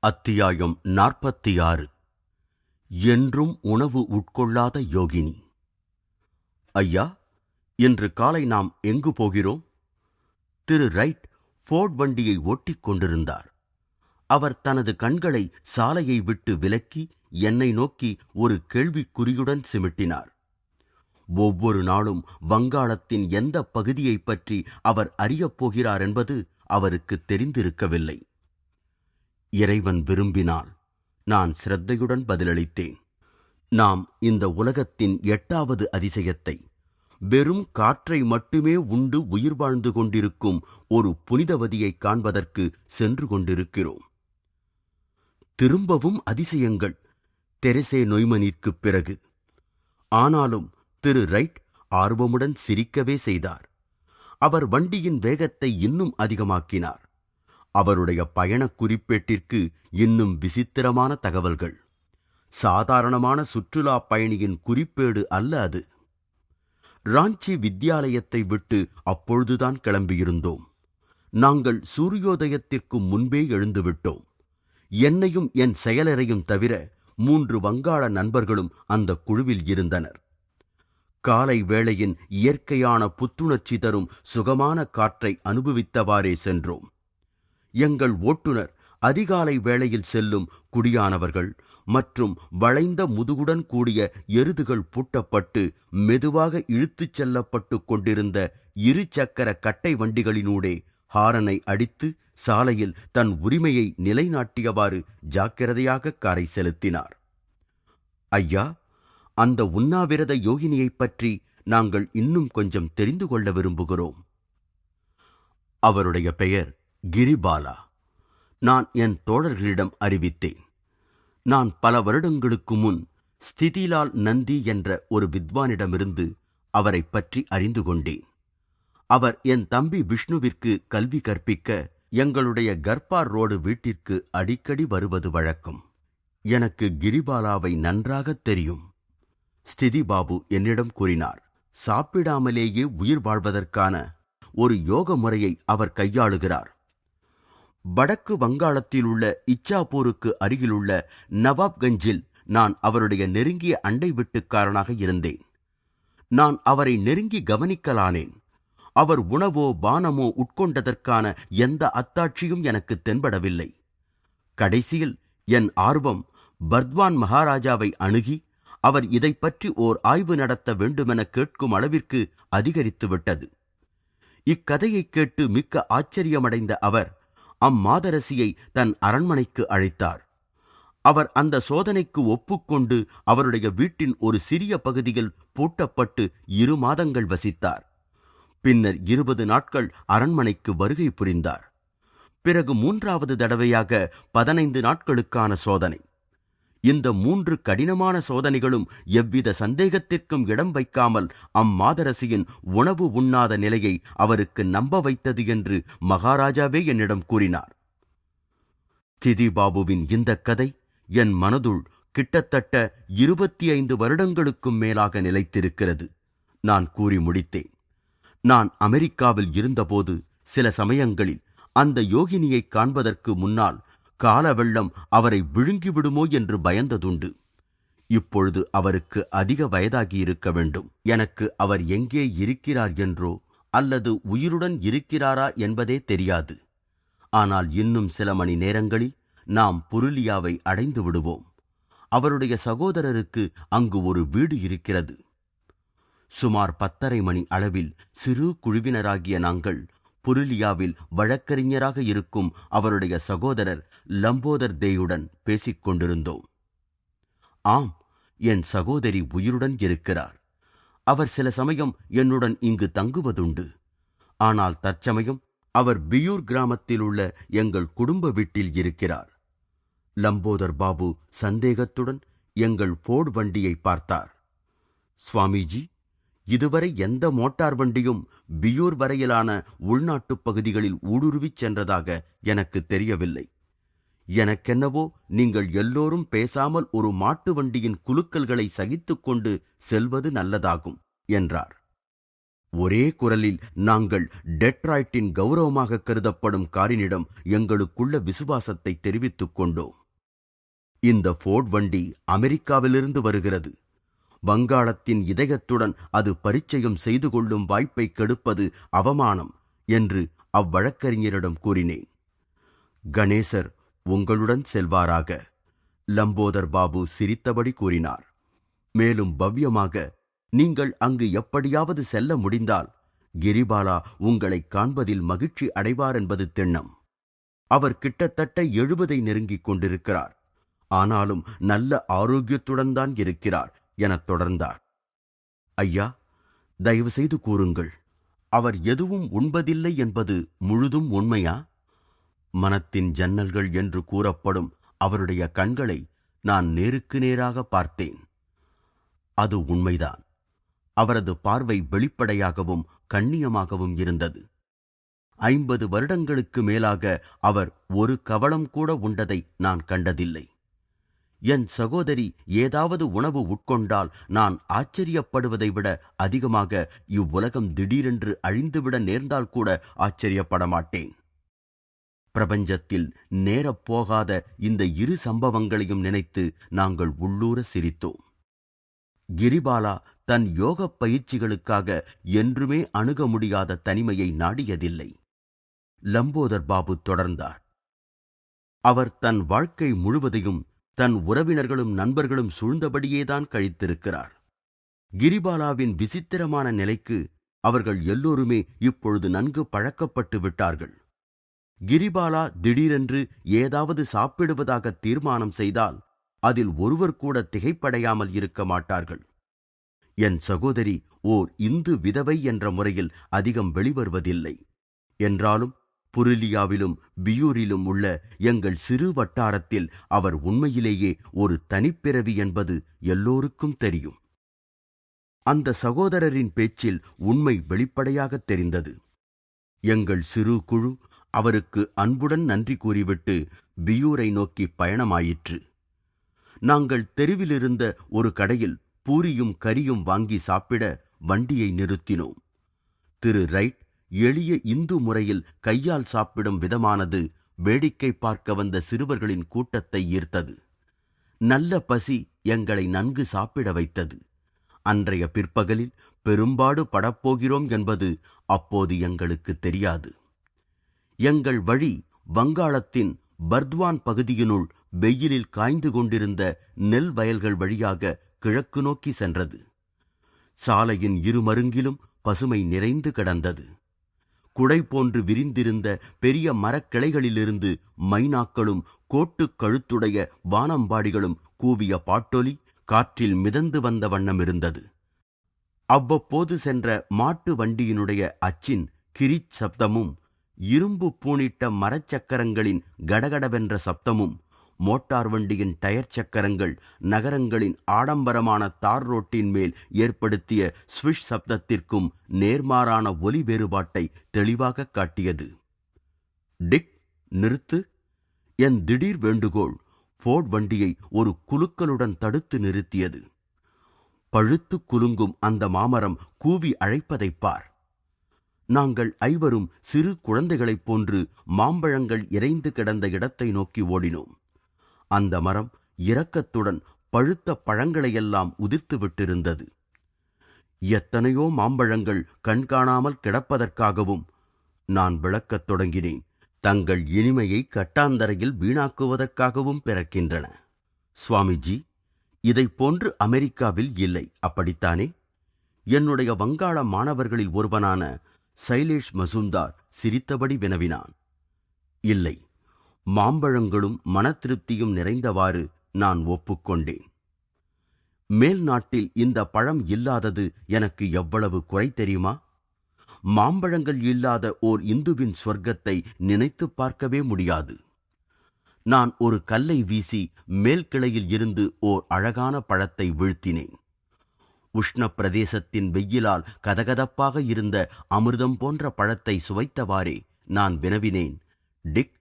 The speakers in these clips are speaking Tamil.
அத்தியாயம் 46. என்றும் உணவு உட்கொள்ளாத யோகினி. ஐயா, இன்று காலை நாம் எங்கு போகிறோம்? திரு ரைட் ஃபோர்ட் வண்டியை ஓட்டிக் கொண்டிருந்தார். அவர் தனது கண்களை சாலையை விட்டு விலக்கி என்னை நோக்கி ஒரு கேள்விக்குறியுடன் சிமிட்டினார். ஒவ்வொரு நாளும் வங்காளத்தின் எந்த பகுதியைப் பற்றி அவர் அறியப் போகிறார் என்பது அவருக்கு தெரிந்திருக்கவில்லை. இறைவன் விரும்பினால் நான் சிரத்தையுடன் பதிலளித்தேன். நாம் இந்த உலகத்தின் 8வது அதிசயத்தை, வெறும் காற்றை மட்டுமே உண்டு உயிர் வாழ்ந்து கொண்டிருக்கும் ஒரு புனிதவதியை காண்பதற்கு சென்று கொண்டிருக்கிறோம். திரும்பவும் அதிசயங்கள் தெரசே நொய்மனிற்குப் பிறகு. ஆனாலும் திரு ரைட் ஆர்வமுடன் சிரிக்கவே செய்தார். அவர் வண்டியின் வேகத்தை இன்னும் அதிகமாக்கினார். அவருடைய பயணக் குறிப்பேட்டிற்கு இன்னும் விசித்திரமான தகவல்கள். சாதாரணமான சுற்றுலா பயணியின் குறிப்பேடு அல்ல அது. ராஞ்சி வித்யாலயத்தை விட்டு அப்பொழுதுதான் கிளம்பியிருந்தோம். நாங்கள் சூரியோதயத்திற்கு முன்பே எழுந்துவிட்டோம். என்னையும் என் செயலரையும் தவிர 3 வங்காள நண்பர்களும் அந்த குழுவில் இருந்தனர். காலை வேளையின் இயற்கையான புத்துணர்ச்சி தரும் சுகமான காற்றை அனுபவித்தவாறே சென்றோம். எங்கள் ஓட்டுநர் அதிகாலை வேளையில் செல்லும் குடியானவர்கள் மற்றும் வளைந்த முதுகுடன் கூடிய எருதுகள் பூட்டப்பட்டு மெதுவாக இழுத்துச் செல்லப்பட்டு கொண்டிருந்த 2 சக்கர கட்டை வண்டிகளினூடே ஹாரனை அடித்து சாலையில் தன் உரிமையை நிலைநாட்டியவாறு ஜாக்கிரதையாக காரை செலுத்தினார். ஐயா, அந்த உண்ணாவிரத யோகினியைப் பற்றி நாங்கள் இன்னும் கொஞ்சம் தெரிந்து கொள்ள விரும்புகிறோம். அவருடைய பெயர் கிரிபாலா. நான் என் தோழர்களிடம் அறிவித்தேன். நான் பல வருடங்களுக்கு முன் ஸ்திதிலால் நந்தி என்ற ஒரு வித்வானிடமிருந்து அவரை பற்றி அறிந்து கொண்டேன். அவர் என் தம்பி விஷ்ணுவிற்கு கல்வி கற்பிக்க எங்களுடைய கர்பார் ரோடு வீட்டிற்கு அடிக்கடி வருவது வழக்கம். எனக்கு கிரிபாலாவை நன்றாகத் தெரியும். ஸ்திதி பாபு என்னிடம் கூறினார். சாப்பிடாமலேயே உயிர் வாழ்வதற்கான ஒரு யோக முறையை அவர் கையாளுகிறார். வடக்கு வங்காளத்தில் உள்ள இச்சாப்பூருக்கு அருகிலுள்ள நவாப்கஞ்சில் நான் அவருடைய நெருங்கிய அண்டை வீட்டுக்காரனாக இருந்தேன். நான் அவரை நெருங்கி கவனிக்கலானேன். அவர் உணவோ பானமோ உட்கொண்டதற்கான எந்த அத்தாட்சியும் எனக்கு தென்படவில்லை. கடைசியில் என் ஆர்வம் பர்த்வான் மகாராஜாவை அணுகி அவர் இதை பற்றி ஓர் ஆய்வு நடத்த வேண்டுமென கேட்கும் அளவிற்கு அதிகரித்துவிட்டது. இக்கதையை கேட்டு மிக்க ஆச்சரியமடைந்த அவர் அம்மாதரசியை தன் அரண்மனைக்கு அழைத்தார். அவர் அந்த சோதனைக்கு ஒப்புக்கொண்டு அவருடைய வீட்டின் ஒரு சிறிய பகுதியில் பூட்டப்பட்டு 2 மாதங்கள் வசித்தார். பின்னர் 20 நாட்கள் அரண்மனைக்கு வருகை புரிந்தார். பிறகு 3வது தடவையாக 15 நாட்களுக்கான சோதனை. இந்த 3 கடினமான சோதனைகளும் எவ்வித சந்தேகத்திற்கும் இடம் வைக்காமல் அம்மாதரசியின் உணவு உண்ணாத நிலையை அவருக்கு நம்ப வைத்தது என்று மகாராஜாவே என்னிடம் கூறினார். ஸ்திதி பாபுவின் இந்த கதை என் மனதுள் கிட்டத்தட்ட 25 வருடங்களுக்கும் மேலாக நிலைத்திருக்கிறது. நான் கூறி முடித்தேன். நான் அமெரிக்காவில் இருந்தபோது சில சமயங்களில் அந்த யோகினியை காண்பதற்கு முன்னால் கால வெள்ளம் அவரை விழுங்கிவிடுமோ என்று பயந்ததுண்டு. இப்பொழுது அவருக்கு அதிக வயதாகியிருக்க வேண்டும். எனக்கு அவர் எங்கே இருக்கிறார் என்றோ அல்லது உயிருடன் இருக்கிறாரா என்பதே தெரியாது. ஆனால் இன்னும் சில மணி நேரங்களில் நாம் புருலியாவை அடைந்து விடுவோம். அவருடைய சகோதரருக்கு அங்கு ஒரு வீடு இருக்கிறது. சுமார் 10:30 மணி அளவில் சிறு குழுவினராகிய நாங்கள் புருலியாவில் வழக்கறிஞராக இருக்கும் அவருடைய சகோதரர் லம்போதர் தேயுடன் பேசிக் கொண்டிருந்தோம். ஆம், என் சகோதரி உயிருடன் இருக்கிறார். அவர் சில சமயம் என்னுடன் இங்கு தங்குவதுண்டு. ஆனால் தற்சமயம் அவர் பியூர் கிராமத்தில் உள்ள எங்கள் குடும்ப வீட்டில் இருக்கிறார். லம்போதர் பாபு சந்தேகத்துடன் எங்கள் ஃபோர்ட் வண்டியை பார்த்தார். சுவாமிஜி, இதுவரை எந்த மோட்டார் வண்டியும் பியூர் வரையிலான உள்நாட்டுப் பகுதிகளில் ஊடுருவிச் சென்றதாக எனக்கு தெரியவில்லை. எனக்கென்னவோ நீங்கள் எல்லோரும் பேசாமல் ஒரு மாட்டு வண்டியின் குலுக்கல்களை சகித்துக் கொண்டு செல்வது நல்லதாகும் என்றார். ஒரே குரலில் நாங்கள் டெட்ராய்ட்டின் கௌரவமாக கருதப்படும் காரினிடம் எங்களுக்குள்ள விசுவாசத்தை தெரிவித்துக் கொண்டோம். இந்த ஃபோர்ட் வண்டி அமெரிக்காவிலிருந்து வருகிறது. வங்காளத்தின் இதயத்துடன் அது பரிச்சயம் செய்து கொள்ளும் வாய்ப்பை கெடுப்பது அவமானம் என்று அவ்வழக்கறிஞரிடம் கூறினேன். கணேசர் உங்களுடன் செல்வாராக, லம்போதர் பாபு சிரித்தபடி கூறினார். மேலும் பவ்யமாக, நீங்கள் அங்கு எப்படியாவது செல்ல முடிந்தால் கிரிபாலா உங்களை காண்பதில் மகிழ்ச்சி அடைவார் என்பது திண்ணம். அவர் கிட்டத்தட்ட 70 நெருங்கிக் கொண்டிருக்கிறார். ஆனாலும் நல்ல ஆரோக்கியத்துடன் தான் இருக்கிறார் எனத் தொடர்ந்தார். ஐயா, தயவு செய்து கூறுங்கள், அவர் எதுவும் உண்பதில்லை என்பது முழுதும் உண்மையா? மனத்தின் ஜன்னல்கள் என்று கூறப்படும் அவருடைய கண்களை நான் நேருக்கு நேராக பார்த்தேன். அது உண்மைதான். அவரது பார்வை வெளிப்படையாகவும் கண்ணியமாகவும் இருந்தது. 50 வருடங்களுக்கு மேலாக அவர் ஒரு கவளம் கூட உண்டதை நான் கண்டதில்லை. என் சகோதரி ஏதாவது உணவு உட்கொண்டால் நான் ஆச்சரியப்படுவதை விட அதிகமாக இவ்வுலகம் திடீரென்று அழிந்துவிட நேர்ந்தால் கூட ஆச்சரியப்பட மாட்டேன். பிரபஞ்சத்தில் நேரப்போகாத இந்த 2 சம்பவங்களையும் நினைத்து நாங்கள் உள்ளூர சிரித்தோம். கிரிபாலா தன் யோக பயிற்சிகளுக்காக என்றுமே அணுக முடியாத தனிமையை நாடியதில்லை. லம்போதர் பாபு தொடர்ந்தார். அவர் தன் வாழ்க்கை முழுவதையும் தன் உறவினர்களும் நண்பர்களும் சூழ்ந்தபடியேதான் கழித்திருக்கிறார். கிரிபாலாவின் விசித்திரமான நிலைக்கு அவர்கள் எல்லோருமே இப்பொழுது நன்கு பழக்கப்பட்டு விட்டார்கள். கிரிபாலா திடீரென்று ஏதாவது சாப்பிடுவதாக தீர்மானம் செய்தால் அதில் ஒருவர் கூட திகைப்படையாமல் இருக்க மாட்டார்கள். என் சகோதரி ஓர் இந்து விதவை என்ற முறையில் அதிகம் வெளிவருவதில்லை. என்றாலும் புருலியாவிலும் பியூரிலும் உள்ள எங்கள் சிறு வட்டாரத்தில் அவர் உண்மையிலேயே ஒரு தனிப்பிறவி என்பது எல்லோருக்கும் தெரியும். அந்த சகோதரரின் பேச்சில் உண்மை வெளிப்படையாக தெரிந்தது. எங்கள் சிறு குழு அவருக்கு அன்புடன் நன்றி கூறிவிட்டு பியூரை நோக்கி பயணமாயிற்று. நாங்கள் தெருவிலிருந்த ஒரு கடையில் பூரியும் கரியும் வாங்கி சாப்பிட வண்டியை நிறுத்தினோம். திரு ரைட் எளிய இந்து முறையில் கையால் சாப்பிடும் விதமானது வேடிக்கை பார்க்க வந்த சிறுவர்களின் கூட்டத்தை ஈர்த்தது. நல்ல பசி எங்களை நன்கு சாப்பிட வைத்தது. அன்றைய பிற்பகலில் பெரும்பாடு படப்போகிறோம் என்பது அப்போது எங்களுக்கு தெரியாது. எங்கள் வழி வங்காளத்தின் பர்த்வான் பகுதியினுள் வெயிலில் காய்ந்து கொண்டிருந்த நெல் வயல்கள் வழியாக கிழக்கு நோக்கி சென்றது. சாலையின் இருமருங்கிலும் பசுமை நிறைந்து கிடந்தது. குடை போன்று விரிந்திருந்த பெரிய மரக்கிளைகளிலிருந்து மைனாக்களும் கோட்டு கழுத்துடைய வானம்பாடிகளும் கூவிய பாட்டொலி காற்றில் மிதந்து வந்த வண்ணம் இருந்தது. அவ்வப்போது சென்ற மாட்டு வண்டியினுடைய அச்சின் கிரிச் சப்தமும், இரும்பு பூணிட்ட மரச்சக்கரங்களின் கடகடவென்ற சப்தமும், மோட்டார் வண்டியின் டயர் சக்கரங்கள் நகரங்களின் ஆடம்பரமான தார் ரோட்டின் மேல் ஏற்படுத்திய ஸ்விஷ் சப்தத்திற்கும் நேர்மாறான ஒலி வேறுபாட்டை தெளிவாக காட்டியது. டிக், நிறுத்து! என் திடீர் வேண்டுகோள் ஃபோர்ட் வண்டியை ஒரு குலுக்கலுடன் தடுத்து நிறுத்தியது. பழுத்து குலுங்கும் அந்த மாமரம் கூவி அழைப்பதைப் பார்! நாங்கள் ஐவரும் சிறு குழந்தைகளைப் போன்று மாம்பழங்கள் இறைந்து கிடந்த இடத்தை நோக்கி ஓடினோம். அந்த மரம் இரக்கத்துடன் பழுத்த பழங்களையெல்லாம் உதிர்த்து விட்டிருந்தது. எத்தனையோ மாம்பழங்கள் கண்காணாமல் கிடப்பதற்காகவும் நான் விளக்கத் தொடங்கினேன். தங்கள் இனிமையை கட்டாந்தரையில் வீணாக்குவதற்காகவும் பிறக்கின்றன. சுவாமிஜி, இதைப் போன்று அமெரிக்காவில் இல்லை, அப்படித்தானே? என்னுடைய வங்காள மாணவர்களில் ஒருவனான சைலேஷ் மசூம்தார் சிரித்தபடி வினவினான். இல்லை, மாம்பழங்களும் மன திருப்தியும் நிறைந்தவாறு நான் ஒப்புக்கொண்டேன். மேல் நாட்டில் இந்த பழம் இல்லாதது எனக்கு எவ்வளவு குறை தெரியுமா? மாம்பழங்கள் இல்லாத ஓர் இந்துவின் சொர்க்கத்தை நினைத்து பார்க்கவே முடியாது. நான் ஒரு கல்லை வீசி மேல் கிளையில் இருந்து ஓர் அழகான பழத்தை வீழ்த்தினேன். உஷ்ண பிரதேசத்தின் வெயிலால் கதகதப்பாக இருந்த அமிர்தம் போன்ற பழத்தை சுவைத்தவாறே நான் வினவினேன், டிக்,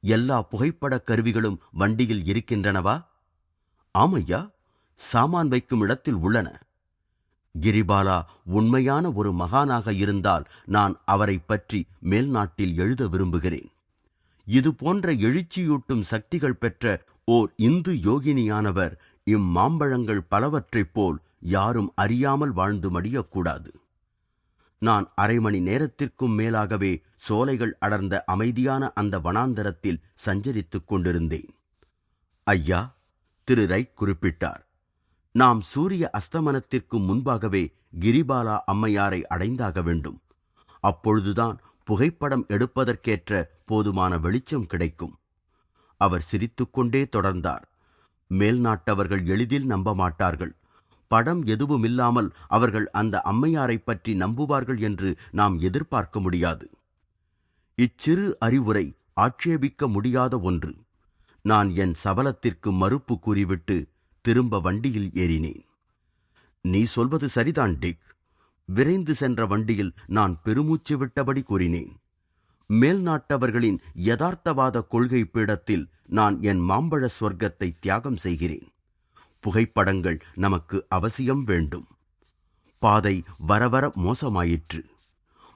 எல்லா புகைப்படக் கருவிகளும் வண்டியில் இருக்கின்றனவா? ஆமையா, சாமான் வைக்கும் இடத்தில் உள்ளன. கிரிபாலா உண்மையான ஒரு மகானாக இருந்தால் நான் அவரை பற்றி மேல்நாட்டில் எழுத விரும்புகிறேன். இது போன்ற எழுச்சியூட்டும் சக்திகள் பெற்ற ஓர் இந்து யோகினியானவர் இம்மாம்பழங்கள் பலவற்றைப் போல் யாரும் அறியாமல் வாழ்ந்து மடியக்கூடாது. நான் அரை மணி நேரத்திற்கும் மேலாகவே சோலைகள் அடர்ந்த அமைதியான அந்த வனாந்தரத்தில் சஞ்சரித்துக் கொண்டிருந்தேன். ஐயா, திரு ரைட் குறிப்பிட்டார், நாம் சூரிய அஸ்தமனத்திற்கு முன்பாகவே கிரிபாலா அம்மையாரை அடைந்தாக வேண்டும். அப்பொழுதுதான் புகைப்படம் எடுப்பதற்கேற்ற போதுமான வெளிச்சம் கிடைக்கும். அவர் சிரித்துக்கொண்டே தொடர்ந்தார், மேல்நாட்டவர்கள் எளிதில் நம்ப மாட்டார்கள். படம் எதுவுமில்லாமல் அவர்கள் அந்த அம்மையாரை பற்றி நம்புவார்கள் என்று நாம் எதிர்பார்க்க முடியாது. இச்சிறு அறிவுரை ஆட்சேபிக்க முடியாத ஒன்று. நான் என் சபலத்திற்கு மறுப்பு கூறிவிட்டு திரும்ப வண்டியில் ஏறினேன். நீ சொல்வது சரிதான் டிக். விரைந்து சென்ற வண்டியில் நான் பெருமூச்சு விட்டபடி கூறினேன். மேல்நாட்டவர்களின் யதார்த்தவாத கொள்கை பீடத்தில் நான் என் மாம்பழ சொர்க்கத்தை தியாகம் செய்கிறேன். புகைப்படங்கள் நமக்கு அவசியம் வேண்டும். பாதை வரவர மோசமாயிற்று.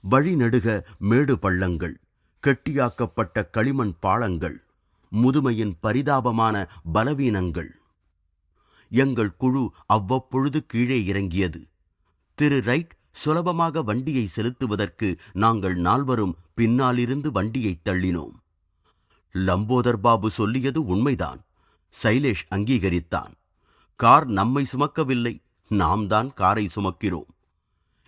வழிநெடுக மேடு பள்ளங்கள், கெட்டியாக்கப்பட்ட களிமண் பாளங்கள், முதுமையின் பரிதாபமான பலவீனங்கள். எங்கள் குழு அவ்வப்பொழுது கீழே இறங்கியது. திரு ரைட் சுலபமாக வண்டியை செலுத்துவதற்கு நாங்கள் நால்வரும் பின்னாலிருந்து வண்டியை தள்ளினோம். லம்போதர் பாபு சொல்லியது உண்மைதான். சைலேஷ் அங்கீகரித்தான். கார் நம்மை சுமக்கவில்லை, நாம் தான் காரை சுமக்கிறோம்.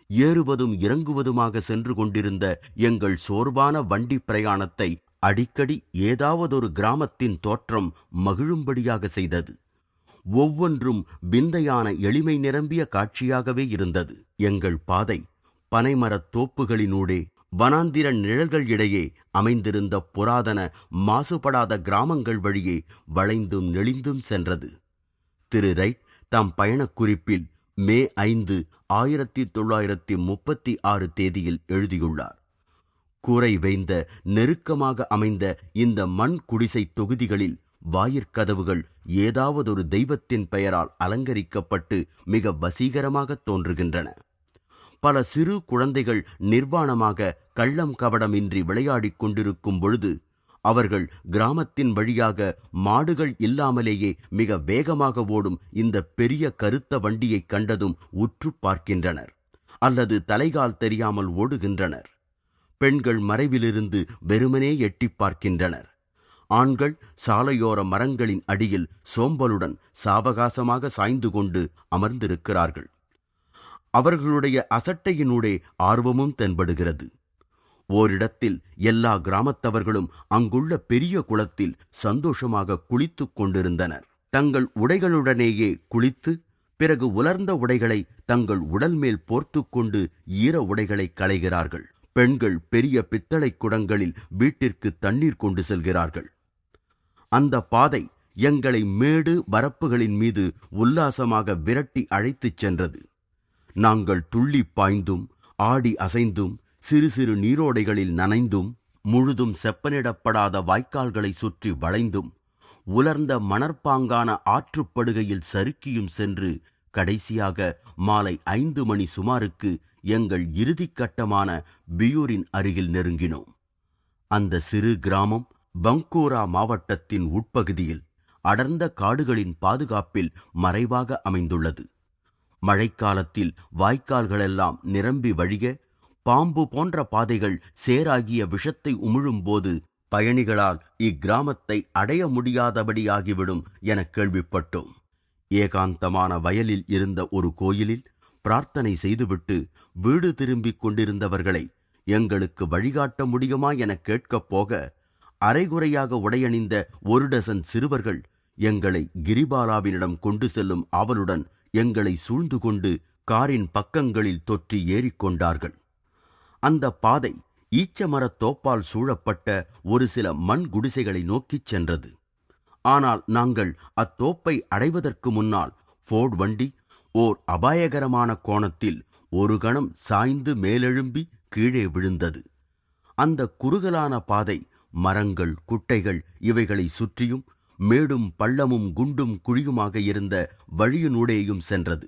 ஏறுவதும் இறங்குவதுமாக சென்று கொண்டிருந்த எங்கள் சோர்வான வண்டி பிரயாணத்தை அடிக்கடி ஏதாவதொரு கிராமத்தின் தோற்றம் மகிழும்படியாக செய்தது. ஒவ்வொன்றும் விந்தையான எளிமை நிரம்பிய காட்சியாகவே இருந்தது. எங்கள் பாதை பனைமரத் தோப்புகளினூடே வனாந்திர நிழல்கள் இடையே அமைந்திருந்த புராதன மாசுபடாத கிராமங்கள் வழியே வளைந்தும் நெளிந்தும் சென்றது. திரு ரைட் தம் பயணக் குறிப்பில் மே 5, 1936 தேதியில் எழுதியுள்ளார். கூரை வைந்த நெருக்கமாக அமைந்த இந்த மண் குடிசை தொகுதிகளில் வாயிற்கதவுகள் ஏதாவதொரு தெய்வத்தின் பெயரால் அலங்கரிக்கப்பட்டு மிக வசீகரமாக தோன்றுகின்றன. பல சிறு குழந்தைகள் நிர்வாணமாக கள்ளம் கவடமின்றி விளையாடிக் கொண்டிருக்கும் பொழுது அவர்கள் கிராமத்தின் வழியாக மாடுகள் இல்லாமலேயே மிக வேகமாக ஓடும் இந்த பெரிய கருத்த வண்டியை கண்டதும் உற்று பார்க்கின்றனர், அல்லது தலைகால் தெரியாமல் ஓடுகின்றனர். பெண்கள் மறைவிலிருந்து வெறுமனே எட்டிப் பார்க்கின்றனர். ஆண்கள் சாலையோர மரங்களின் அடியில் சோம்பலுடன் சாவகாசமாக சாய்ந்து கொண்டு அமர்ந்திருக்கிறார்கள். அவர்களுடைய அசட்டையினூடே ஆர்வமும் தென்படுகிறது. ஓரிடத்தில் எல்லா கிராமத்தவர்களும் அங்குள்ள பெரிய குளத்தில் சந்தோஷமாக குளித்துக் கொண்டிருந்தனர். தங்கள் உடைகளுடனேயே குளித்து பிறகு உலர்ந்த உடைகளை தங்கள் உடல் மேல் போர்த்து கொண்டு ஈர உடைகளை களைகிறார்கள். பெண்கள் பெரிய பித்தளை குடங்களில் வீட்டிற்கு தண்ணீர் கொண்டு செல்கிறார்கள். அந்த பாதை எங்களை மேடு வரப்புகளின் மீது உல்லாசமாக விரட்டி அழைத்துச் சென்றது. நாங்கள் துள்ளி பாய்ந்தும் ஆடி அசைந்தும் சிறு சிறு நீரோடைகளில் நனைந்தும் முழுதும் செப்பனிடப்படாத வாய்க்கால்களை சுற்றி வளைந்தும் உலர்ந்த மணற்பாங்கான ஆற்றுப்படுகையில் சறுக்கியும் சென்று கடைசியாக மாலை 5 மணி சுமாருக்கு எங்கள் இறுதிக்கட்டமான பியூரின் அருகில் நெருங்கினோம். அந்த சிறு கிராமம் பங்கூரா மாவட்டத்தின் உட்பகுதியில் அடர்ந்த காடுகளின் பாதுகாப்பில் மறைவாக அமைந்துள்ளது. மழைக்காலத்தில் வாய்க்கால்களெல்லாம் நிரம்பி வழிக பாம்பு போன்ற பாதைகள் சேராகிய விஷத்தை உமிழும்போது பயணிகளால் இக்கிராமத்தை அடைய முடியாதபடியாகிவிடும் என கேள்விப்பட்டோம். ஏகாந்தமான வயலில் இருந்த ஒரு கோயிலில் பிரார்த்தனை செய்துவிட்டு வீடு திரும்பிக் கொண்டிருந்தவர்களை எங்களுக்கு வழிகாட்ட முடியுமா என கேட்கப் போக அரைகுறையாக உடையணிந்த 1 டசன் சிறுவர்கள் எங்களை கிரிபாலாவினிடம் கொண்டு செல்லும் ஆவலுடன் எங்களை சூழ்ந்து கொண்டு காரின் பக்கங்களில் தொற்றி ஏறிக்கொண்டார்கள். அந்த பாதை ஈச்சமரத் தோப்பால் சூழப்பட்ட ஒரு சில மண் குடிசைகளை நோக்கிச் சென்றது. ஆனால் நாங்கள் அத்தோப்பை அடைவதற்கு முன்னால் ஃபோர்ட் வண்டி ஓர் அபாயகரமான கோணத்தில் ஒரு கணம் சாய்ந்து மேலெழும்பி கீழே விழுந்தது. அந்த குறுகலான பாதை மரங்கள், குட்டைகள் இவைகளை சுற்றியும் மேடும் பள்ளமும் குண்டும் குழியுமாக இருந்த வழியினூடேயும் சென்றது.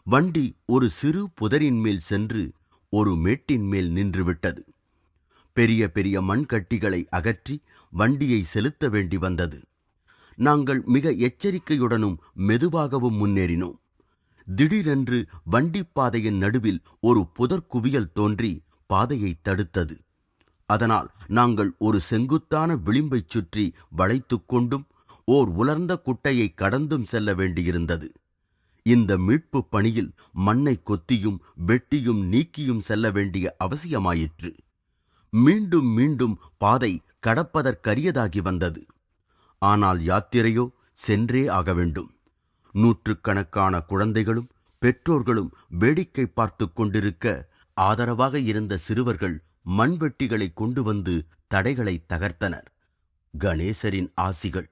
வண்டி ஒரு சிறு புதரின் மேல் சென்று ஒரு மேட்டின் மேல் நின்றுவிட்டது. பெரிய பெரிய மண்கட்டிகளை அகற்றி வண்டியை செலுத்த வேண்டி வந்தது. நாங்கள் மிக எச்சரிக்கையுடனும் மெதுவாகவும் முன்னேறினோம். திடீரென்று வண்டிப்பாதையின் நடுவில் ஒரு புதர்குவியல் தோன்றி பாதையை தடுத்தது. அதனால் நாங்கள் ஒரு செங்குத்தான விளிம்பைச் சுற்றி வளைத்துக் கொண்டும் ஓர் உலர்ந்த குட்டையை கடந்தும் செல்ல வேண்டியிருந்தது. இந்த மீட்பு பணியில் மண்ணை கொத்தியும் வெட்டியும் நீக்கியும் செல்ல வேண்டிய அவசியமாயிற்று. மீண்டும் மீண்டும் பாதை கடப்பதற்கரியதாகி வந்தது. ஆனால் யாத்திரையோ சென்றே ஆக வேண்டும். நூற்றுக்கணக்கான குழந்தைகளும் பெற்றோர்களும் வேடிக்கை பார்த்து கொண்டிருக்க, ஆதரவாக இருந்த சிறுவர்கள் மண்வெட்டிகளை கொண்டு வந்து தடைகளை தகர்த்தனர். கணேசரின் ஆசிகள்.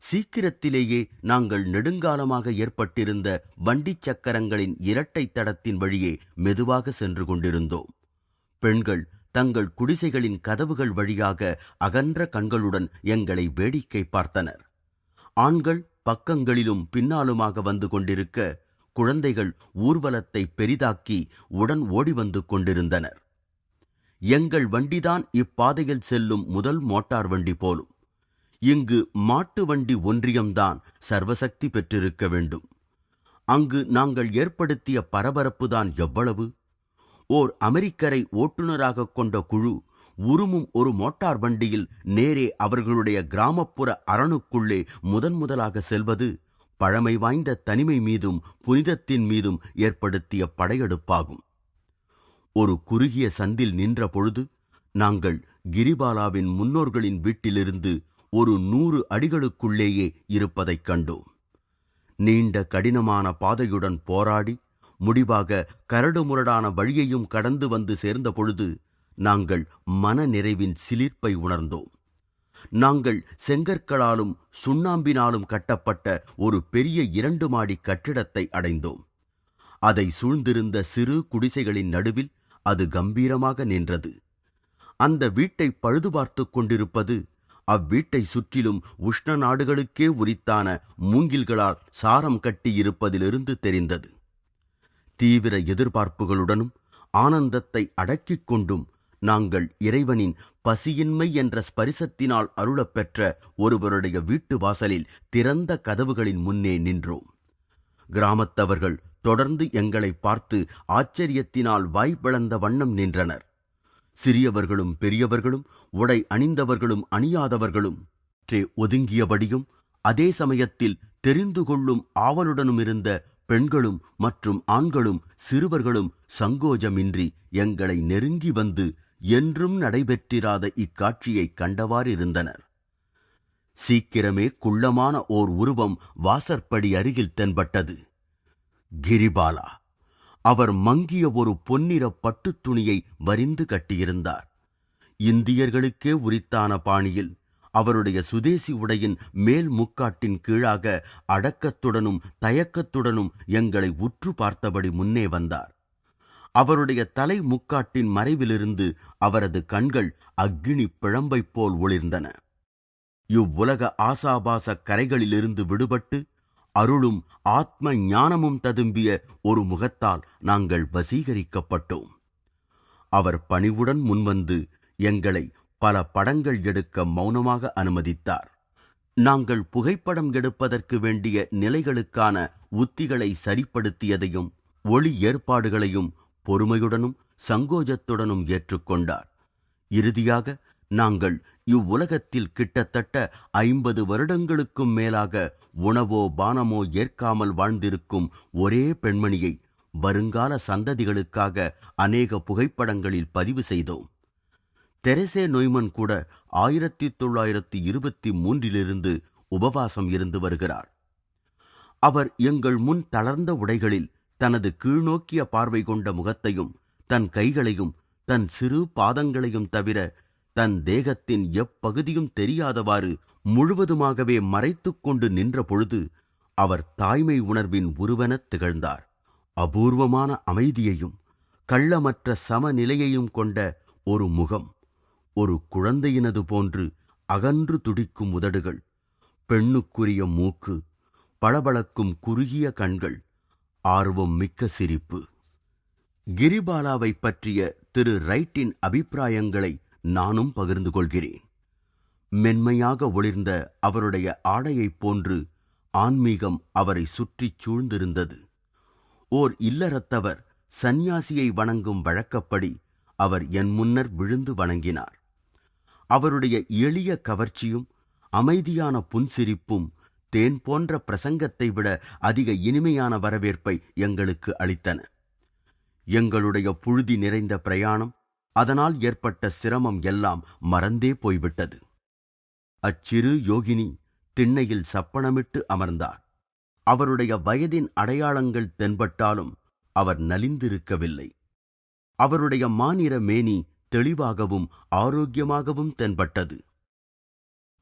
சீக்கிரத்திலேயே நாங்கள் நெடுங்காலமாக ஏற்பட்டிருந்த வண்டி சக்கரங்களின் இரட்டை தடத்தின் வழியே மெதுவாக சென்று கொண்டிருந்தோம். பெண்கள் தங்கள் குடிசைகளின் கதவுகள் வழியாக அகன்ற கண்களுடன் எங்களை வேடிக்கை பார்த்தனர். ஆண்கள் பக்கங்களிலும் பின்னாலுமாக வந்து கொண்டிருக்க, குழந்தைகள் ஊர்வலத்தை பெரிதாக்கி உடன் ஓடி வந்து கொண்டிருந்தனர். எங்கள் வண்டிதான் இப்பாதையில் செல்லும் முதல் மோட்டார் வண்டி போலும். இங்கு மாட்டு வண்டி ஒன்றியம்தான் சர்வசக்தி பெற்றிருக்க வேண்டும். அங்கு நாங்கள் ஏற்படுத்திய பரபரப்புதான் எவ்வளவு! ஓர் அமெரிக்கரை ஓட்டுநராக கொண்ட குழு உருமும் ஒரு மோட்டார் வண்டியில் நேரே அவர்களுடைய கிராமப்புற அரணுக்குள்ளே முதலாக செல்வது பழமை வாய்ந்த தனிமை மீதும் புனிதத்தின் மீதும் ஏற்படுத்திய படையெடுப்பாகும். ஒரு குறுகிய சந்தில் நின்ற பொழுது நாங்கள் கிரிபாலாவின் முன்னோர்களின் வீட்டிலிருந்து ஒரு 100 அடிகளுக்குள்ளேயே இருப்பதைக் கண்டோம். நீண்ட கடினமான பாதையுடன் போராடி முடிவாக கரடுமுரடான வழியையும் கடந்து வந்து சேர்ந்த பொழுது நாங்கள் மன நிறைவின் சிலிர்ப்பை உணர்ந்தோம். நாங்கள் செங்கற்களாலும் சுண்ணாம்பினாலும் கட்டப்பட்ட ஒரு பெரிய 2 மாடி கட்டிடத்தை அடைந்தோம். அதை சூழ்ந்திருந்த சிறு குடிசைகளின் நடுவில் அது கம்பீரமாக நின்றது. அந்த வீட்டை பழுது பார்த்து கொண்டிருப்பது அவ்வீட்டை சுற்றிலும் உஷ்ண நாடுகளுக்கே உரித்தான மூங்கில்களால் சாரம் கட்டியிருப்பதிலிருந்து தெரிந்தது. தீவிர எதிர்பார்ப்புகளுடனும் ஆனந்தத்தை அடக்கிக் கொண்டும் நாங்கள் இறைவனின் பசியின்மை என்ற ஸ்பரிசத்தினால் அருளப்பெற்ற ஒருவருடைய வீட்டு வாசலில் திறந்த கதவுகளின் முன்னே நின்றோம். கிராமத்தவர்கள் தொடர்ந்து எங்களை பார்த்து ஆச்சரியத்தினால் வாய்ப்பிழந்த வண்ணம் நின்றனர். சிறியவர்களும் பெரியவர்களும், உடை அணிந்தவர்களும் அணியாதவர்களும் ஒதுங்கியபடியும் அதே சமயத்தில் தெரிந்து கொள்ளும் ஆவலுடனும் இருந்த பெண்களும் மற்றும் ஆண்களும் சிறுவர்களும் சங்கோஜமின்றி எங்களை நெருங்கி வந்து என்றும் நடைபெற்றிராத இக்காட்சியை கண்டவாறிருந்தனர். சீக்கிரமே குள்ளமான ஓர் உருவம் வாசற்படி அருகில் தென்பட்டது. கிரிபாலா. அவர் மங்கிய ஒரு பொன்னிற பட்டுத் துணியை வரிந்து கட்டியிருந்தார். இந்தியர்களுக்கே உரித்தான பாணியில் அவருடைய சுதேசி உடையின் மேல் முக்காட்டின் கீழாக அடக்கத்துடனும் தயக்கத்துடனும் எங்களை உற்று பார்த்தபடி முன்னே வந்தார். அவருடைய தலை முக்காட்டின் மறைவிலிருந்து அவரது கண்கள் அக்கினி பிழம்பைப் போல் ஒளிர்ந்தன. இவ்வுலக ஆசாபாச கரைகளிலிருந்து விடுபட்டு அருளும் ஆத்ம ஞானமும் ததும்பிய ஒரு முகத்தால் நாங்கள் வசீகரிக்கப்பட்டோம். அவர் பணிவுடன் முன்வந்து எங்களை பல படங்கள் எடுக்க மௌனமாக அனுமதித்தார். நாங்கள் புகைப்படம் எடுப்பதற்கு வேண்டிய நிலைகளுக்கான உத்திகளை சரிப்படுத்தியதையும் ஒளி ஏற்பாடுகளையும் பொறுமையுடனும் சங்கோஜத்துடனும் ஏற்றுக்கொண்டார். இறுதியாக நாங்கள் இவ்வுலகத்தில் கிட்டத்தட்ட 50 வருடங்களுக்கும் மேலாக உணவோ பானமோ ஏற்காமல் வாழ்ந்திருக்கும் ஒரே பெண்மணியை வருங்கால சந்ததிகளுக்காக அநேக புகைப்படங்களில் பதிவு செய்தோம். தெரசே நொய்மன் கூட 1923 உபவாசம் இருந்து வருகிறார். அவர் எங்கள் முன் தளர்ந்த உடைகளில் தனது கீழ்நோக்கிய பார்வை கொண்ட முகத்தையும் தன் கைகளையும் தன் சிறு பாதங்களையும் தவிர தன் தேகத்தின் எப்பகுதியும் தெரியாதவாறு முழுவதுமாகவே மறைத்துக் கொண்டு நின்ற பொழுது அவர் தாய்மை உணர்வின் உருவெனத் திகழ்ந்தார். அபூர்வமான அமைதியையும் கள்ளமற்ற சமநிலையையும் கொண்ட ஒரு முகம், ஒரு குழந்தையினது போன்று அகன்று துடிக்கும் உதடுகள், பெண்ணுக்குரிய மூக்கு, பளபளக்கும் குறுகிய கண்கள், ஆர்வம் மிக்க சிரிப்பு. கிரிபாலாவை பற்றிய திரு ரைட்டின் அபிப்பிராயங்களை நானும் பகிர்ந்து கொள்கிறேன். மென்மையாக ஒளிர்ந்த அவருடைய ஆடையைப் போன்று ஆன்மீகம் அவரை சுற்றிச் சூழ்ந்திருந்தது. ஓர் இல்லறத்தவர் சந்நியாசியை வணங்கும் வழக்கப்படி அவர் என் முன்னர் விழுந்து வணங்கினார். அவருடைய எளிய கவர்ச்சியும் அமைதியான புன்சிரிப்பும் தேன் போன்ற பிரசங்கத்தை விட அதிக இனிமையான வரவேற்பை எங்களுக்கு அளித்தன. எங்களுடைய புழுதி நிறைந்த பிரயாணம், அதனால் ஏற்பட்ட சிரமம் எல்லாம் மறந்தே போய்விட்டது. அச்சிறு யோகினி திண்ணையில் சப்பனமிட்டு அமர்ந்தார். அவருடைய வயதின் அடையாளங்கள் தென்பட்டாலும் அவர் நலிந்திருக்கவில்லை. அவருடைய மாநிற மேனி தெளிவாகவும் ஆரோக்கியமாகவும் தென்பட்டது.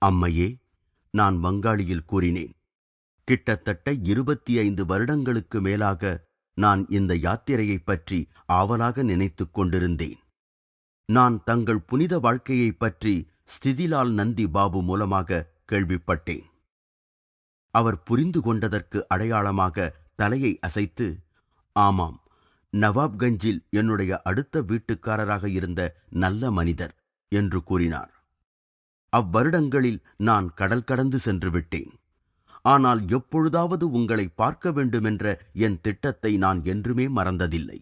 அம்மையே, நான் வங்காளியில் கூறினேன். கிட்டத்தட்ட 25 வருடங்களுக்கு மேலாக நான் இந்த யாத்திரையைப் பற்றி ஆவலாக நினைத்துக் கொண்டிருந்தேன். நான் தங்கள் புனித வாழ்க்கையைப் பற்றி ஸ்திதிலால் நந்தி பாபு மூலமாக கேள்விப்பட்டேன். அவர் புரிந்து கொண்டதற்கு அடையாளமாக தலையை அசைத்து, ஆமாம், நவாப்கஞ்சில் என்னுடைய அடுத்த வீட்டுக்காரராக இருந்த நல்ல மனிதர் என்று கூறினார். அவ்வருடங்களில் நான் கடல் கடந்து சென்று விட்டேன். ஆனால் எப்பொழுதாவது உங்களை பார்க்க வேண்டுமென்ற என் திட்டத்தை நான் என்றுமே மறந்ததில்லை.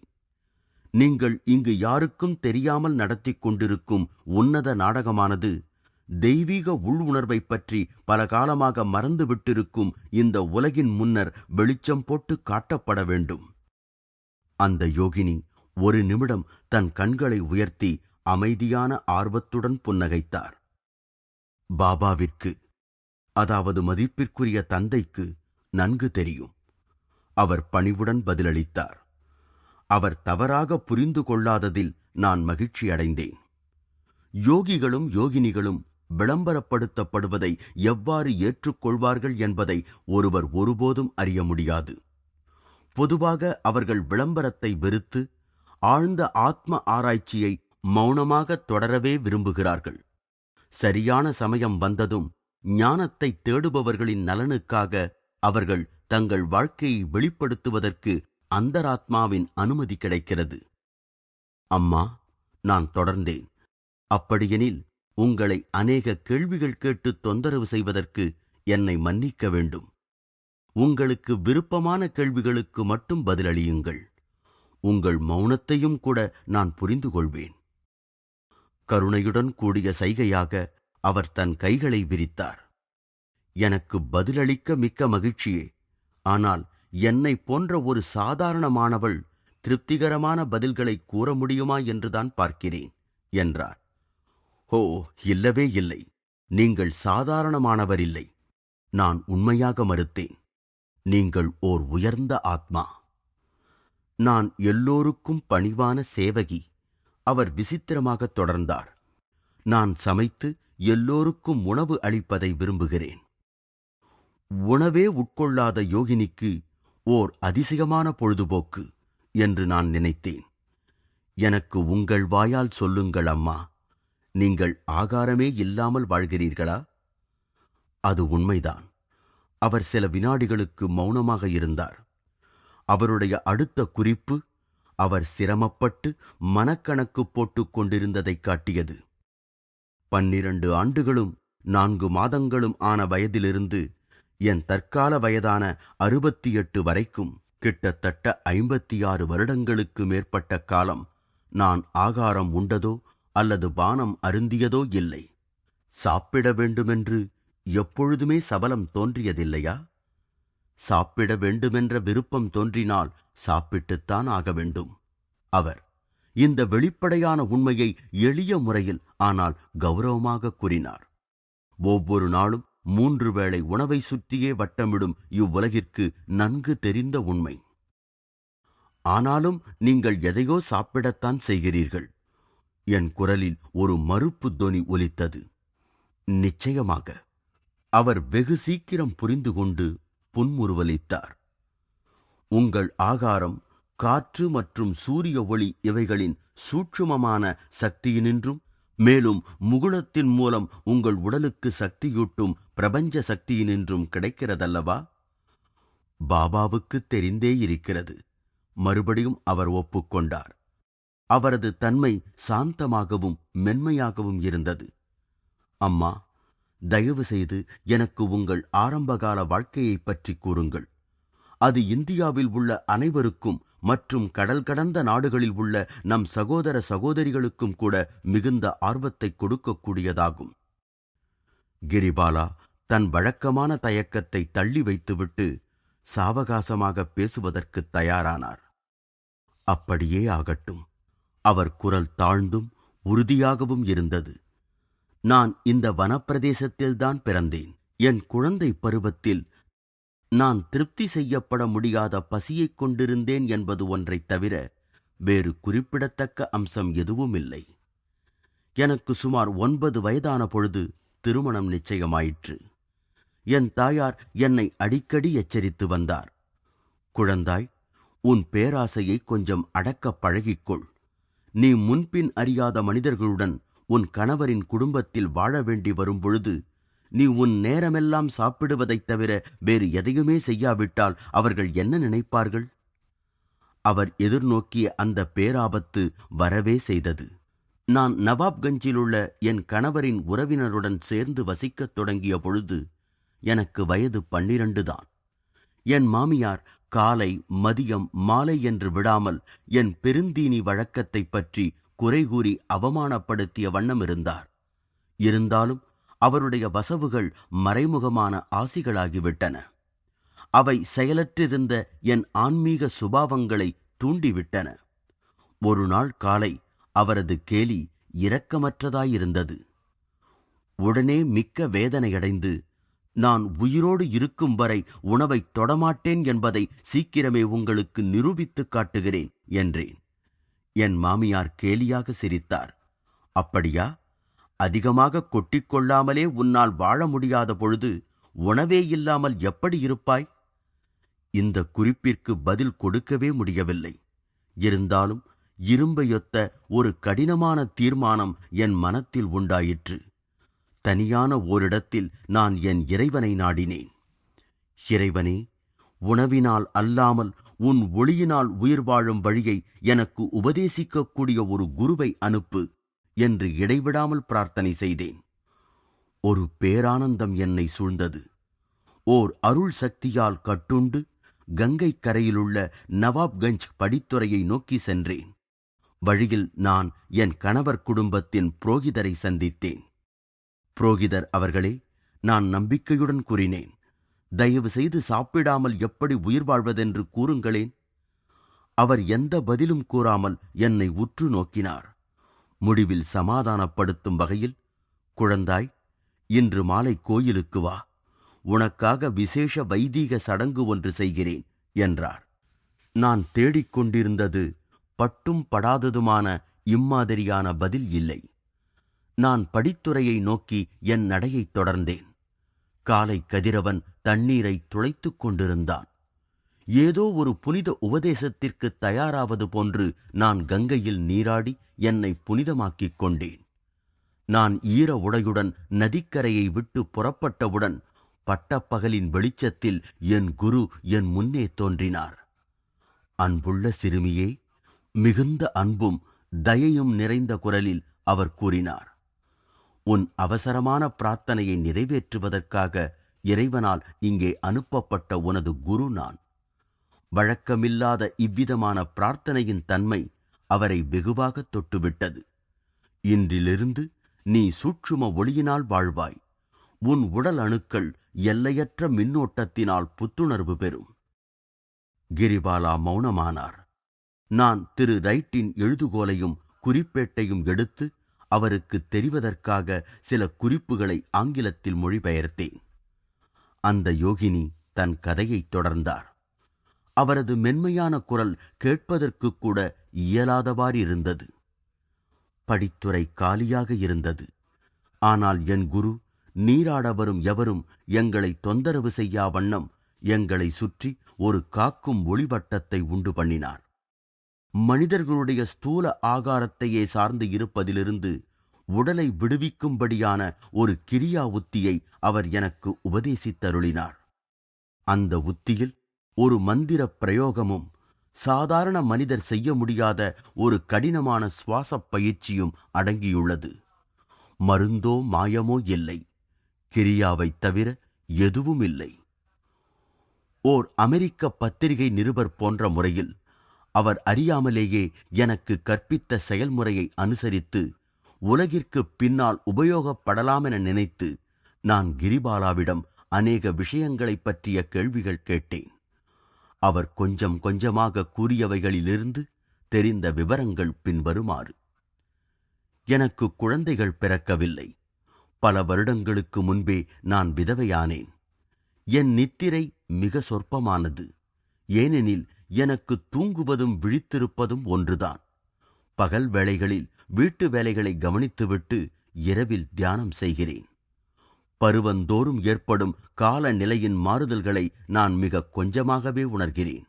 நீங்கள் இங்கு யாருக்கும் தெரியாமல் நடத்தி கொண்டிருக்கும் உன்னத நாடகமானது தெய்வீக உள்உணர்வை பற்றி பல காலமாக மறந்துவிட்டிருக்கும் இந்த உலகின் முன்னர் வெளிச்சம் போட்டு காட்டப்பட வேண்டும். அந்த யோகினி ஒரு நிமிடம் தன் கண்களை உயர்த்தி அமைதியான ஆர்வத்துடன் புன்னகைத்தார். பாபாவிற்கு, அதாவது மதிப்பிற்குரிய தந்தைக்கு நன்கு தெரியும். அவர் பணிவுடன் பதிலளித்தார். அவர் தவறாக புரிந்து கொள்ளாததில் நான் மகிழ்ச்சி அடைந்தேன். யோகிகளும் யோகினிகளும் விளம்பரப்படுத்தப்படுவதை எவ்வாறு ஏற்றுக்கொள்வார்கள் என்பதை ஒருவர் ஒருபோதும் அறிய முடியாது. பொதுவாக அவர்கள் விளம்பரத்தை வெறுத்து ஆழ்ந்த ஆத்ம ஆராய்ச்சியை மௌனமாக தொடரவே விரும்புகிறார்கள். சரியான சமயம் வந்ததும் ஞானத்தை தேடுபவர்களின் நலனுக்காக அவர்கள் தங்கள் வாழ்க்கையை வெளிப்படுத்துவதற்கு அந்தராத்மாவின் அனுமதி கிடைக்கிறது. அம்மா, நான் தொடர்ந்தேன். அப்படியெனில் உங்களை அநேக கேள்விகள் கேட்டு தொந்தரவு செய்வதற்கு என்னை மன்னிக்க வேண்டும். உங்களுக்கு விருப்பமான கேள்விகளுக்கு மட்டும் பதிலளியுங்கள். உங்கள் மௌனத்தையும் கூட நான் புரிந்து கொள்வேன். கருணையுடன் கூடிய சைகையாக அவர் தன் கைகளை விரித்தார். எனக்கு பதிலளிக்க மிக்க மகிழ்ச்சியே. ஆனால் என்னை போன்ற ஒரு சாதாரணமானவள் திருப்திகரமான பதில்களை கூற முடியுமா என்றுதான் பார்க்கிறேன் என்றார். ஓ, இல்லவே இல்லை. நீங்கள் சாதாரணமானவர் இல்லை. நான் உண்மையாக மறுத்தேன். நீங்கள் ஓர் உயர்ந்த ஆத்மா. நான் எல்லோருக்கும் பணிவான சேவகி. அவர் விசித்திரமாக தொடர்ந்தார். நான் சமைத்து எல்லோருக்கும் உணவு அளிப்பதை விரும்புகிறேன். உணவே உட்கொள்ளாத யோகினிக்கு ஓர் அதிசயமான பொழுதுபோக்கு என்று நான் நினைத்தேன். எனக்கு உங்கள் வாயால் சொல்லுங்கள் அம்மா, நீங்கள் ஆகாரமே இல்லாமல் வாழ்கிறீர்களா? அது உண்மைதான். அவர் சில வினாடிகளுக்கு மௌனமாக இருந்தார். அவருடைய அடுத்த குறிப்பு அவர் சிரமப்பட்டு மனக்கணக்கு போட்டுக் கொண்டிருந்ததைக் காட்டியது. 12 ஆண்டுகளும் 4 மாதங்களும் ஆன வயதிலிருந்து என் தற்கால வயதான 68 வரைக்கும் கிட்டத்தட்ட 56 வருடங்களுக்கு மேற்பட்ட காலம் நான் ஆகாரம் உண்டதோ அல்லது பானம் அருந்தியதோ இல்லை. சாப்பிட வேண்டுமென்று எப்பொழுதுமே சபலம் தோன்றியதில்லையா? சாப்பிட வேண்டுமென்ற விருப்பம் தோன்றினால் சாப்பிட்டுத்தான் ஆக வேண்டும். அவர் இந்த வெளிப்படையான உண்மையை எளிய முறையில் ஆனால் கௌரவமாக கூறினார். ஒவ்வொரு நாளும் 3 வேளை உணவை சுற்றியே வட்டமிடும் இவ்வுலகிற்கு நன்கு தெரிந்த உண்மை. ஆனாலும் நீங்கள் எதையோ சாப்பிடத்தான் செய்கிறீர்கள். என் குரலில் ஒரு மறுப்பு தொனி ஒலித்தது. நிச்சயமாக. அவர் வெகு சீக்கிரம் புரிந்து கொண்டு புன்முறுவலித்தார். உங்கள் ஆகாரம் காற்று மற்றும் சூரிய ஒளி இவைகளின் சூட்சுமமான சக்தியினின்றும், மேலும் முகுளத்தின் மூலம் உங்கள் உடலுக்கு சக்தியூட்டும் பிரபஞ்ச சக்தியினின்றும் கிடைக்கிறதல்லவா? பாபாவுக்கு தெரிந்தே இருக்கிறது. மறுபடியும் அவர் ஒப்புக்கொண்டார். அவரது தன்மை சாந்தமாகவும் மென்மையாகவும் இருந்தது. அம்மா, தயவு செய்து எனக்கு உங்கள் ஆரம்பகால வாழ்க்கையைப் பற்றி கூறுங்கள். அது இந்தியாவில் உள்ள அனைவருக்கும் மற்றும் கடல் கடந்த நாடுகளில் உள்ள நம் சகோதர சகோதரிகளுக்கும் கூட மிகுந்த ஆர்வத்தை கொடுக்கக்கூடியதாகும். கிரிபாலா தன் வழக்கமான தயக்கத்தை தள்ளி வைத்துவிட்டு சாவகாசமாக பேசுவதற்கு தயாரானார். அப்படியே ஆகட்டும். அவர் குரல் தாழ்ந்தும் உறுதியாகவும் இருந்தது. நான் இந்த வனப்பிரதேசத்தில்தான் பிறந்தேன். என் குழந்தை பருவத்தில் நான் திருப்தி செய்யப்பட முடியாத பசியைக் கொண்டிருந்தேன் என்பது ஒன்றைத் தவிர வேறு குறிப்பிடத்தக்க அம்சம் எதுவும் இல்லை. எனக்கு சுமார் 9 வயதான பொழுது திருமணம் நிச்சயமாயிற்று. என் தாயார் என்னை அடிக்கடி எச்சரித்து வந்தார். குழந்தாய், உன் பேராசையை கொஞ்சம் அடக்கப் பழகிக்கொள். நீ முன்பின் அறியாத மனிதர்களுடன் உன் கணவரின் குடும்பத்தில் வாழ வேண்டி வரும் பொழுது நீ உன் நேரமெல்லாம் சாப்பிடுவதைத் தவிர வேறு எதையுமே செய்யாவிட்டால் அவர்கள் என்ன நினைப்பார்கள்? அவர் எதிர்நோக்கிய அந்த பேராபத்து வரவே செய்தது. நான் நவாப்கஞ்சிலுள்ள என் கணவரின் உறவினருடன் சேர்ந்து வசிக்கத் தொடங்கிய பொழுது எனக்கு வயது 12 தான். என் மாமியார் காலை, மதியம், மாலை என்று விடாமல் என் பெருந்தீனி வழக்கத்தை பற்றி குறை கூறி அவமானப்படுத்திய வண்ணம் இருந்தார். இருந்தாலும் அவருடைய வசவுகள் மறைமுகமான ஆசிகளாகிவிட்டன. அவை செயலற்றிருந்த என் ஆன்மீக சுபாவங்களை தூண்டிவிட்டன. ஒரு நாள் காலை அவரது கேலி இரக்கமற்றதாயிருந்தது. உடனே மிக்க வேதனையடைந்து, நான் உயிரோடு இருக்கும் வரை உணவை தொடமாட்டேன் என்பதை சீக்கிரமே உங்களுக்கு நிரூபித்துக் காட்டுகிறேன் என்றேன். என் மாமியார் கேலியாக சிரித்தார். அப்படியா? அதிகமாக கொட்டிக்கொள்ளாமலே உன்னால் வாழ முடியாத பொழுது உணவே இல்லாமல் எப்படி இருப்பாய்? இந்த குறிப்பிற்கு பதில் கொடுக்கவே முடியவில்லை. இருந்தாலும் இரும்பையொத்த ஒரு கடினமான தீர்மானம் என் மனத்தில் உண்டாயிற்று. தனியான ஓரிடத்தில் நான் என் இறைவனை நாடினேன். இறைவனே, உணவினால் அல்லாமல் உன் ஒளியினால் உயிர் வாழும் வழியை எனக்கு உபதேசிக்கக்கூடிய ஒரு குருவை அனுப்பு என்று இடைவிடாமல் பிரார்த்தனை செய்தேன். ஒரு பேரானந்தம் என்னை சூழ்ந்தது. ஓர் அருள் சக்தியால் கட்டுண்டு கங்கை கரையிலுள்ள நவாப்கஞ்ச் படித்துறையை நோக்கி சென்றேன். வழியில் நான் என் கணவர் குடும்பத்தின் புரோகிதரை சந்தித்தேன். புரோகிதர் அவர்களே, நான் நம்பிக்கையுடன் கூறினேன், தயவு செய்து சாப்பிடாமல் எப்படி உயிர் வாழ்வதென்று கூறுங்களேன். அவர் எந்த பதிலும் கூறாமல் என்னை உற்று நோக்கினார். முடிவில் சமாதானப்படுத்தும் வகையில், குழந்தாய், இன்று மாலை கோயிலுக்கு வா, உனக்காக விசேஷ வைதீக சடங்கு ஒன்று செய்கிறேன் என்றார். நான் தேடிக்கொண்டிருந்தது பட்டும் படாததுமான இம்மாதிரியான பதில் இல்லை. நான் படித்துறையை நோக்கி என் நடையைத் தொடர்ந்தேன். காலை கதிரவன் தண்ணீரை துளைத்துக் கொண்டிருந்தான். ஏதோ ஒரு புனித உபதேசத்திற்கு தயாராவது போன்று நான் கங்கையில் நீராடி என்னை புனிதமாக்கிக் கொண்டேன். நான் ஈர உடையுடன் நதிக்கரையை விட்டு புறப்பட்டவுடன் பட்டப்பகலின் வெளிச்சத்தில் என் குரு என் முன்னே தோன்றினார். அன்புள்ள சிறுமியே, மிகுந்த அன்பும் தயையும் நிறைந்த குரலில் அவர் கூறினார், உன் அவசரமான பிரார்த்தனையை நிறைவேற்றுவதற்காக இறைவனால் இங்கே அனுப்பப்பட்ட உனது குரு நான். வழக்கமில்லாத இவ்விதமான பிரார்த்தனையின் தன்மை அவரை வெகுவாக தொட்டுவிட்டது. இன்றிலிருந்து நீ சூட்சும ஒளியினால் வாழ்வாய். உன் உடல் அணுக்கள் எல்லையற்ற மின்னோட்டத்தினால் புத்துணர்வு பெறும். கிரிபாலா மௌனமானார். நான் திரு ரைட்டின் எழுதுகோலையும் குறிப்பேட்டையும் எடுத்து அவருக்கு தெரிவதற்காக சில குறிப்புகளை ஆங்கிலத்தில் மொழிபெயர்த்தேன். அந்த யோகினி தன் கதையைத் தொடர்ந்தார். அவரது மென்மையான குரல் கேட்பதற்கு கூட இயலாதவாறிருந்தது. படித்துறை காலியாக இருந்தது. ஆனால் என் குரு நீராட வரும் எவரும் எங்களை தொந்தரவு செய்யா வண்ணம் எங்களை சுற்றி ஒரு காக்கும் ஒளிவட்டத்தை உண்டு பண்ணினார். மனிதர்களுடைய ஸ்தூல ஆகாரத்தையே சார்ந்து இருப்பதிலிருந்து உடலை விடுவிக்கும்படியான ஒரு கிரியா உத்தியை அவர் எனக்கு உபதேசித்தருளினார். அந்த உத்தியில் ஒரு மந்திர பிரயோகமும் சாதாரண மனிதர் செய்ய முடியாத ஒரு கடினமான சுவாசப் பயிற்சியும் அடங்கியுள்ளது. மருந்தோ மாயமோ இல்லை, கிரியாவைத் தவிர எதுவும் இல்லை. ஓர் அமெரிக்க பத்திரிகை நிருபர் போன்ற முறையில் அவர் அறியாமலேயே எனக்கு கற்பித்த செயல்முறையை அனுசரித்து உலகிற்கு பின்னால் உபயோகப்படலாமென நினைத்து நான் கிரிபாலாவிடம் அநேக விஷயங்களைப் பற்றிய கேள்விகள் கேட்டேன். அவர் கொஞ்சம் கொஞ்சமாக கூறியவைகளிலிருந்து தெரிந்த விவரங்கள் பின்வருமாறு. எனக்கு குழந்தைகள் பிறக்கவில்லை. பல வருடங்களுக்கு முன்பே நான் விதவையானேன். என் நித்திரை மிக சொற்பமானது. ஏனெனில் எனக்கு தூங்குவதும் விழித்திருப்பதும் ஒன்றுதான். பகல் வேளைகளில் வீட்டு வேலைகளை கவனித்துவிட்டு இரவில் தியானம் செய்கிறேன். பருவந்தோறும் ஏற்படும் காலநிலையின் மாறுதல்களை நான் மிக கொஞ்சமாகவே உணர்கிறேன்.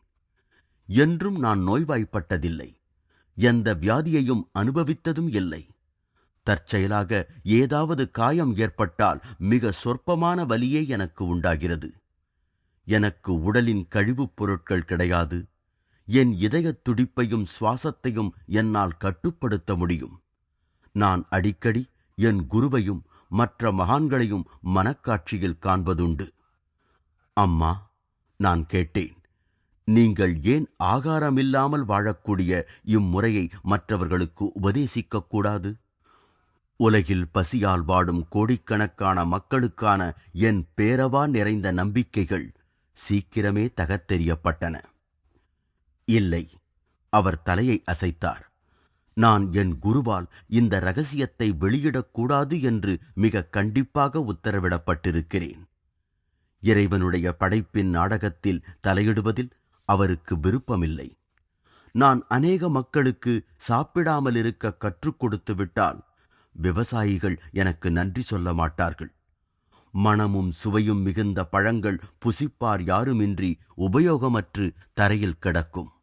என்றும் நான் நோய்வாய்ப்பட்டதில்லை. எந்த வியாதியையும் அனுபவித்ததும் இல்லை. தற்செயலாக ஏதாவது காயம் ஏற்பட்டால் மிக சொற்பமான வலியே எனக்கு உண்டாகிறது. எனக்கு உடலின் கழிவுப் பொருட்கள் கிடையாது. என் இதயத் துடிப்பையும் சுவாசத்தையும் என்னால் கட்டுப்படுத்த முடியும். நான் அடிக்கடி என் குருவையும் மற்ற மகான்களையும் மனக்காட்சியில் காண்பதுண்டு. அம்மா, நான் கேட்டேன், நீங்கள் ஏன் ஆகாரமில்லாமல் வாழக்கூடிய இம்முறையை மற்றவர்களுக்கு உபதேசிக்கக்கூடாது? உலகில் பசியால் வாடும் கோடிக்கணக்கான மக்களுக்கான என் பேரவா நிறைந்த நம்பிக்கைகள் சீக்கிரமே தகர்த்தெறியப்பட்டன. இல்லை, அவர் தலையை அசைத்தார். நான் என் குருவால் இந்த ரகசியத்தை வெளியிடக்கூடாது என்று மிக கண்டிப்பாக உத்தரவிடப்பட்டிருக்கிறேன். இறைவனுடைய படைப்பின் நாடகத்தில் தலையிடுவதில் அவருக்கு விருப்பமில்லை. நான் அநேக மக்களுக்கு சாப்பிடாமல் இருக்க கற்றுக் கொடுத்து விட்டால் விவசாயிகள் எனக்கு நன்றி சொல்ல மாட்டார்கள். மணமும் சுவையும் மிகுந்த பழங்கள் புசிப்பார் யாருமின்றி உபயோகமற்று தரையில் கிடக்கும்.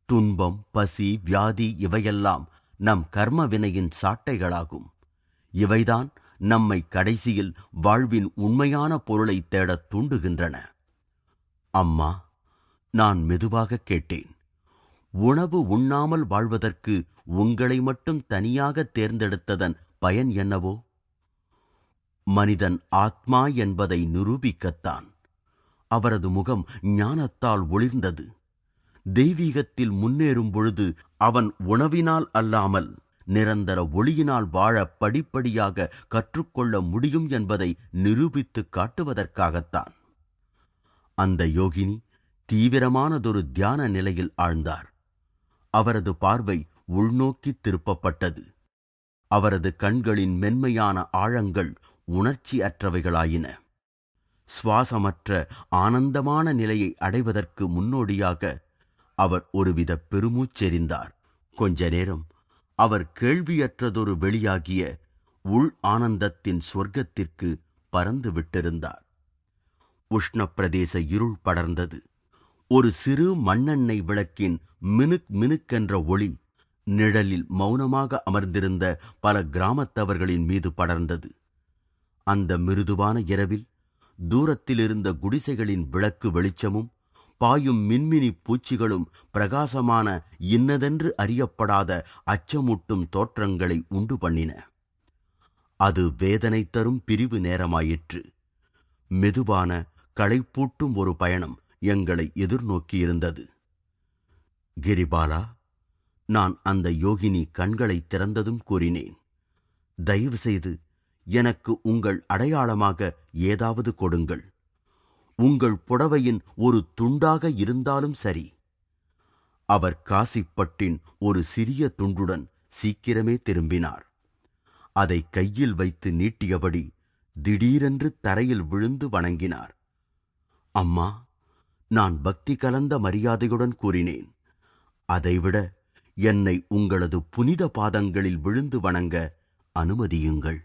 துன்பம், பசி, வியாதி இவையெல்லாம் நம் கர்ம வினையின் சாட்டைகளாகும். இவைதான் நம்மை கடைசியில் வாழ்வின் உண்மையான பொருளை தேடத் தூண்டுகின்றன. அம்மா, நான் மெதுவாக கேட்டேன், உணவு உண்ணாமல் வாழ்வதற்கு உங்களை மட்டும் தனியாக தேர்ந்தெடுத்ததன் பயன் என்னவோ? மனிதன் ஆத்மா என்பதை நிரூபிக்கத்தான். அவரது முகம் ஞானத்தால் ஒளிர்ந்தது. தெய்வீகத்தில் முன்னேறும் பொழுது அவன் உணவினால் அல்லாமல் நிரந்தர ஒளியினால் வாழ படிப்படியாக கற்றுக்கொள்ள முடியும் என்பதை நிரூபித்து காட்டுவதற்காகத்தான். அந்த யோகினி தீவிரமானதொரு தியான நிலையில் ஆழ்ந்தார். அவரது பார்வை உள்நோக்கி திருப்பப்பட்டது. அவரது கண்களின் மென்மையான ஆழங்கள் உணர்ச்சி அற்றவைகளாயின. சுவாசமற்ற ஆனந்தமான நிலையை அடைவதற்கு முன்னோடியாக அவர் ஒருவித பெருமூச்செறிந்தார். கொஞ்ச நேரம் அவர் கேள்வியற்றதொரு வெளியாகிய உள் ஆனந்தத்தின் சொர்க்கத்திற்கு பறந்து விட்டிருந்தார். உஷ்ணப்பிரதேச இருள் படர்ந்தது. ஒரு சிறு மண்ணெண்ணெய் விளக்கின் மினுக் மினுக்கென்ற ஒளி நிழலில் மௌனமாக அமர்ந்திருந்த பல கிராமத்தவர்களின் மீது படர்ந்தது. அந்த மிருதுவான இரவில் தூரத்திலிருந்த குடிசைகளின் விளக்கு வெளிச்சமும் பாயும் மின்மினி பூச்சிகளும் பிரகாசமான இன்னதென்று அறியப்படாத அச்சமூட்டும் தோற்றங்களை உண்டு பண்ணின. அது வேதனை தரும் பிரிவு நேரமாயிற்று. மெதுவான களைப்பூட்டும் ஒரு பயணம் எங்களை எதிர்நோக்கியிருந்தது. கிரிபாலா, நான் அந்த யோகினி கண்களை திறந்ததும் கூறினேன், தயவு செய்து எனக்கு உங்கள் அடையாளமாக ஏதாவது கொடுங்கள். உங்கள் புடவையின் ஒரு துண்டாக இருந்தாலும் சரி. அவர் காசிப்பட்டின் ஒரு சிறிய துண்டுடன் சீக்கிரமே திரும்பினார். அதை கையில் வைத்து நீட்டியபடி திடீரென்று தரையில் விழுந்து வணங்கினார். அம்மா, நான் பக்தி கலந்த மரியாதையுடன் கூறினேன், அதைவிட என்னை உங்களது புனித பாதங்களில் விழுந்து வணங்க அனுமதியுங்கள்.